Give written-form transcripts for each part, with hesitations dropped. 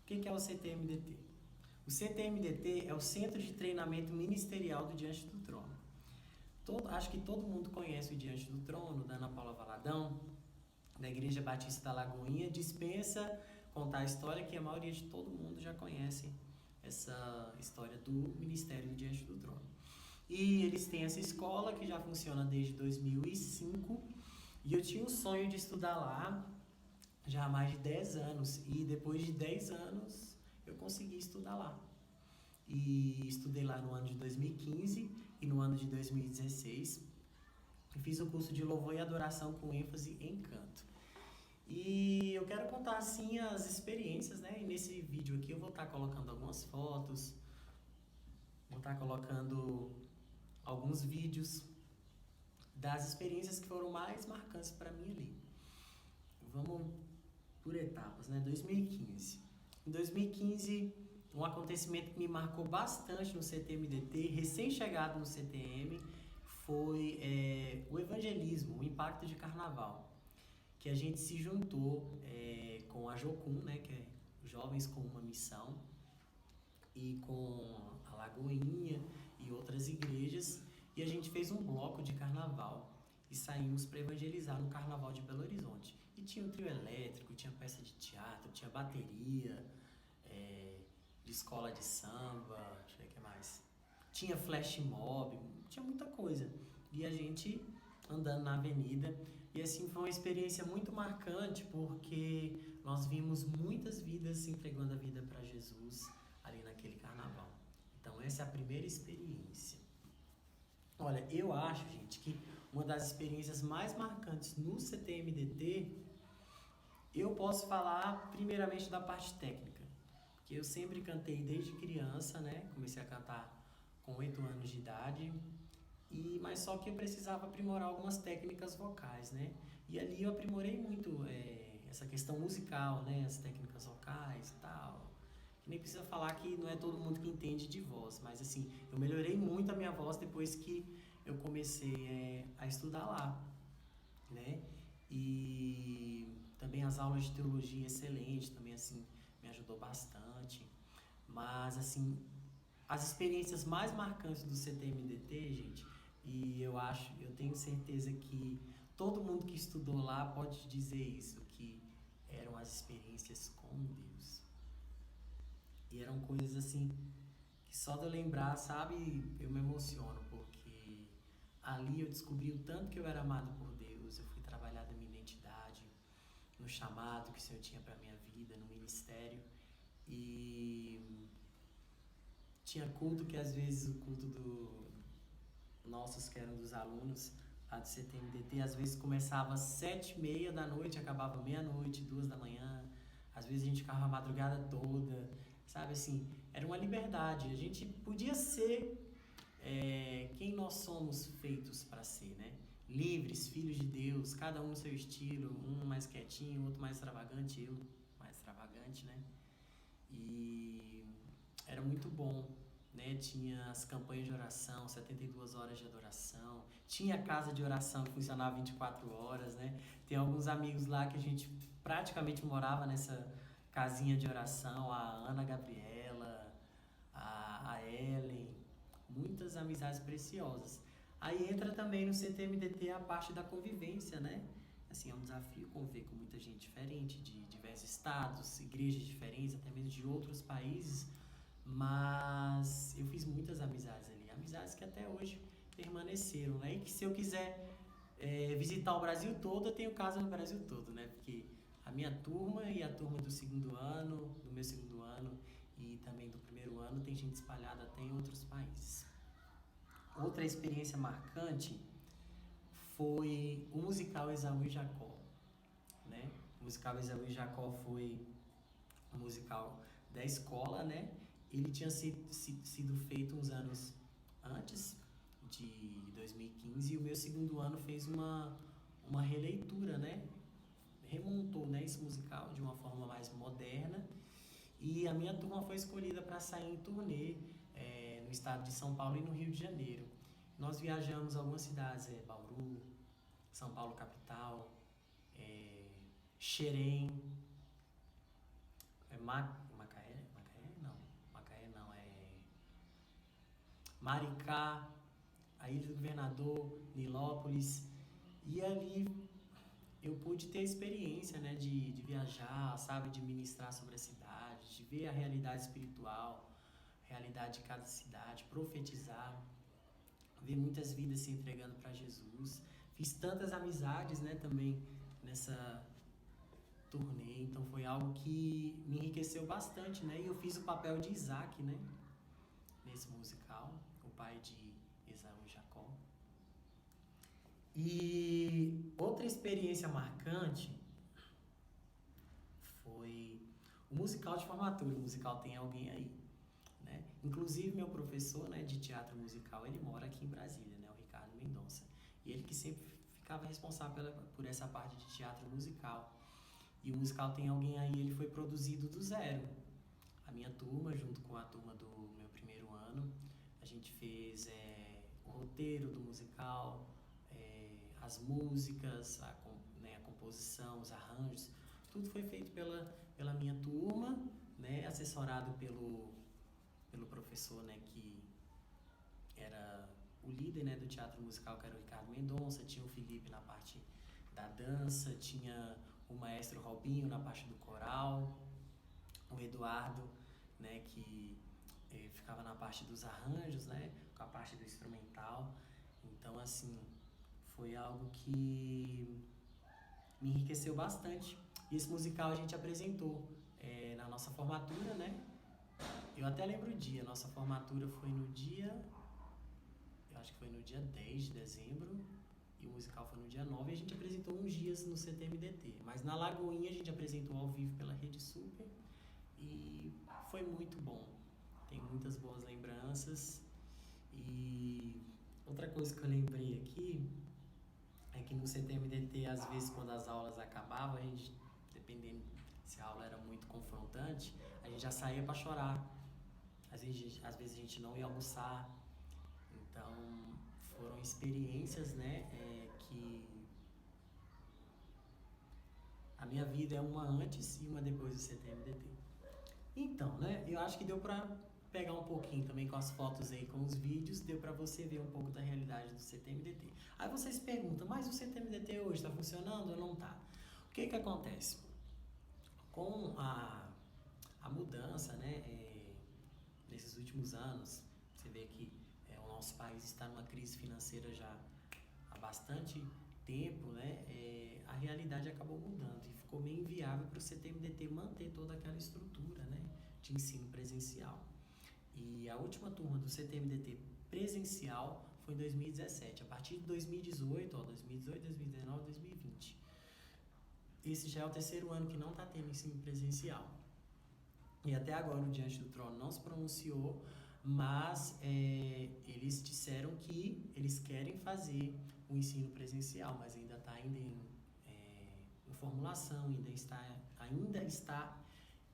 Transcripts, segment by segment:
que é o CTMDT? O CTMDT é o Centro de Treinamento Ministerial do Diante do Trono. Acho que todo mundo conhece o Diante do Trono, da Ana Paula Valadão, da Igreja Batista da Lagoinha. Dispensa contar a história que a maioria de todo mundo já conhece essa história do Ministério do Diante do Trono. E eles têm essa escola que já funciona desde 2005 e eu tinha o sonho de estudar lá já há mais de 10 anos e depois de 10 anos eu consegui estudar lá. E estudei lá no ano de 2015 e no ano de 2016 e fiz o curso de louvor e adoração com ênfase em canto. E eu quero contar assim as experiências, né? E nesse vídeo aqui eu vou estar colocando algumas fotos, vou estar colocando alguns vídeos das experiências que foram mais marcantes para mim ali. Vamos por etapas, né? 2015. Em 2015, um acontecimento que me marcou bastante no CTMDT, recém-chegado no CTM, foi o evangelismo, o impacto de carnaval. Que a gente se juntou com a Jocum, né, que é Jovens com uma Missão, e com a Lagoinha e outras igrejas, e a gente fez um bloco de carnaval e saímos para evangelizar no Carnaval de Belo Horizonte. E tinha um trio elétrico, tinha peça de teatro, tinha bateria, de escola de samba, deixa eu ver o que mais. Tinha flash mob, tinha muita coisa. E a gente andando na avenida. E assim foi uma experiência muito marcante porque nós vimos muitas vidas se entregando a vida para Jesus ali naquele carnaval. Então essa é a primeira experiência. Olha, eu acho, gente, que uma das experiências mais marcantes no CTMDT, eu posso falar primeiramente da parte técnica. Porque eu sempre cantei desde criança, né? Comecei a cantar com 8 anos de idade. Mas só que eu precisava aprimorar algumas técnicas vocais, né? E ali eu aprimorei muito essa questão musical, né? As técnicas vocais e tal. Que nem precisa falar que não é todo mundo que entende de voz, mas assim, eu melhorei muito a minha voz depois que eu comecei a estudar lá, né? E também as aulas de teologia excelentes, também assim, me ajudou bastante. Mas assim, as experiências mais marcantes do CTMDT, gente, e eu tenho certeza que todo mundo que estudou lá pode dizer isso, que eram as experiências com Deus. E eram coisas assim, que só de eu lembrar, sabe, eu me emociono, porque ali eu descobri o tanto que eu era amado por Deus, eu fui trabalhar da minha identidade, no chamado que o Senhor tinha para minha vida, no ministério, e tinha culto que às vezes o culto nossos que eram dos alunos lá do CTMDT, às vezes começava às 7h30 da noite, acabava meia-noite, 2 da manhã, às vezes a gente ficava a madrugada toda, sabe assim, era uma liberdade, a gente podia ser quem nós somos feitos para ser, né? Livres, filhos de Deus, cada um no seu estilo, um mais quietinho, outro mais extravagante, eu mais extravagante, né? E era muito bom, né? Tinha as campanhas de oração, 72 horas de adoração, tinha a casa de oração que funcionava 24 horas, né? Tem alguns amigos lá que a gente praticamente morava nessa casinha de oração, a Ana Gabriela, a Ellen, muitas amizades preciosas. Aí entra também no CTMDT a parte da convivência, né? Assim, é um desafio conviver com muita gente diferente, de diversos estados, igrejas diferentes, até mesmo de outros países, mas eu fiz muitas amizades ali, amizades que até hoje permaneceram, né? E que se eu quiser visitar o Brasil todo, eu tenho casa no Brasil todo, né? Porque a minha turma e a turma do segundo ano, do meu segundo ano e também do primeiro ano, tem gente espalhada até em outros países. Outra experiência marcante foi o musical Esaú e Jacó, né? O musical Esaú e Jacó foi um musical da escola, né? Ele tinha sido feito uns anos antes, de 2015, e o meu segundo ano fez uma releitura, né? Remontou, né, esse musical de uma forma mais moderna, e a minha turma foi escolhida para sair em turnê no estado de São Paulo e no Rio de Janeiro. Nós viajamos a algumas cidades, Bauru, São Paulo capital, Xerém, Macaé, Maricá, a Ilha do Governador, Nilópolis. E ali eu pude ter a experiência, né, de viajar, sabe, de ministrar sobre a cidade, de ver a realidade espiritual, a realidade de cada cidade, profetizar, ver muitas vidas se entregando para Jesus. Fiz tantas amizades, né, também nessa turnê, então foi algo que me enriqueceu bastante, né, e eu fiz o papel de Isaac, né, nesse musical, o pai de Esaú e Jacó. E outra experiência marcante foi o musical de formatura. O musical Tem Alguém Aí, né? Inclusive meu professor, né, de teatro musical, ele mora aqui em Brasília, né, o Ricardo Mendonça. E ele que sempre ficava responsável por essa parte de teatro musical. E o musical Tem Alguém Aí, ele foi produzido do zero. A minha turma, junto com a turma do meu primeiro ano, a gente fez o roteiro do musical, as músicas, a composição, os arranjos, tudo foi feito pela minha turma, né, assessorado pelo professor, né, que era o líder, né, do teatro musical, que era o Ricardo Mendonça. Tinha o Felipe na parte da dança, tinha o maestro Robinho na parte do coral, o Eduardo, né, que ficava na parte dos arranjos, né, com a parte do instrumental. Então, assim, foi algo que me enriqueceu bastante. E esse musical a gente apresentou na nossa formatura, né? Eu até lembro o dia. Nossa formatura foi no dia... Eu acho que foi no dia 10 de dezembro. E o musical foi no dia 9. E a gente apresentou uns dias no CTMDT. Mas na Lagoinha a gente apresentou ao vivo pela Rede Super. E foi muito bom. Tem muitas boas lembranças. E outra coisa que eu lembrei aqui é que no CTMDT, às vezes, quando as aulas acabavam, a gente, dependendo se a aula era muito confrontante, a gente já saía para chorar. Às vezes a gente não ia almoçar. Então, foram experiências, né, que a minha vida é uma antes e uma depois do CTMDT. Então, né, eu acho que deu para pegar um pouquinho também com as fotos aí, com os vídeos, deu para você ver um pouco da realidade do CTMDT. Aí vocês perguntam, mas o CTMDT hoje está funcionando ou não está? O que acontece? Com a mudança, né, nesses últimos anos, você vê que o nosso país está numa crise financeira já há bastante tempo, né, a realidade acabou mudando e ficou meio inviável para o CTMDT manter toda aquela estrutura, né, de ensino presencial. E a última turma do CTMDT presencial foi em 2017. A partir de 2018, 2019, 2020. Esse já é o terceiro ano que não está tendo ensino presencial. E até agora o Diante do Trono não se pronunciou, mas eles disseram que eles querem fazer o ensino presencial, mas ainda está em formulação, ainda está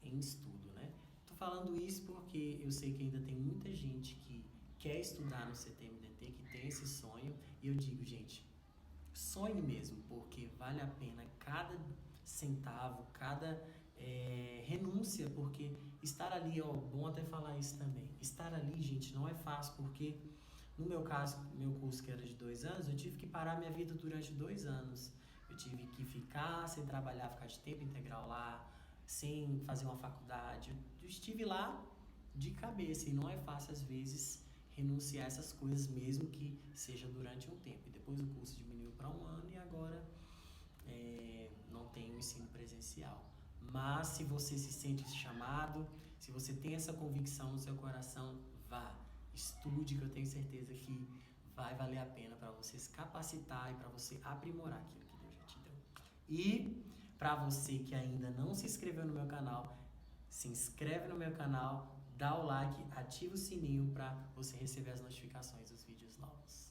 em estudo, né? Tô falando isso porque eu sei que ainda tem muita gente que quer estudar no CTMDT, que tem esse sonho, e eu digo, gente, sonhe mesmo, porque vale a pena cada centavo, cada renúncia, porque estar ali, bom até falar isso também, estar ali, gente, não é fácil, porque no meu caso, meu curso que era de 2 anos, eu tive que parar minha vida durante 2 anos, eu tive que ficar sem trabalhar, ficar de tempo integral lá, sem fazer uma faculdade, eu estive lá de cabeça, e não é fácil às vezes renunciar a essas coisas, mesmo que seja durante um tempo. E depois o curso diminuiu para 1 ano e agora não tem o ensino presencial. Mas se você se sente chamado, se você tem essa convicção no seu coração, vá, estude, que eu tenho certeza que vai valer a pena para você se capacitar e para você aprimorar aquilo que Deus já te deu. E para você que ainda não se inscreveu no meu canal, se inscreve no meu canal, dá o like, ativa o sininho para você receber as notificações dos vídeos novos.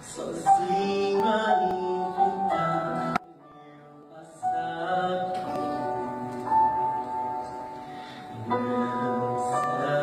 sozinho a enfrentar meu passado. Não sabes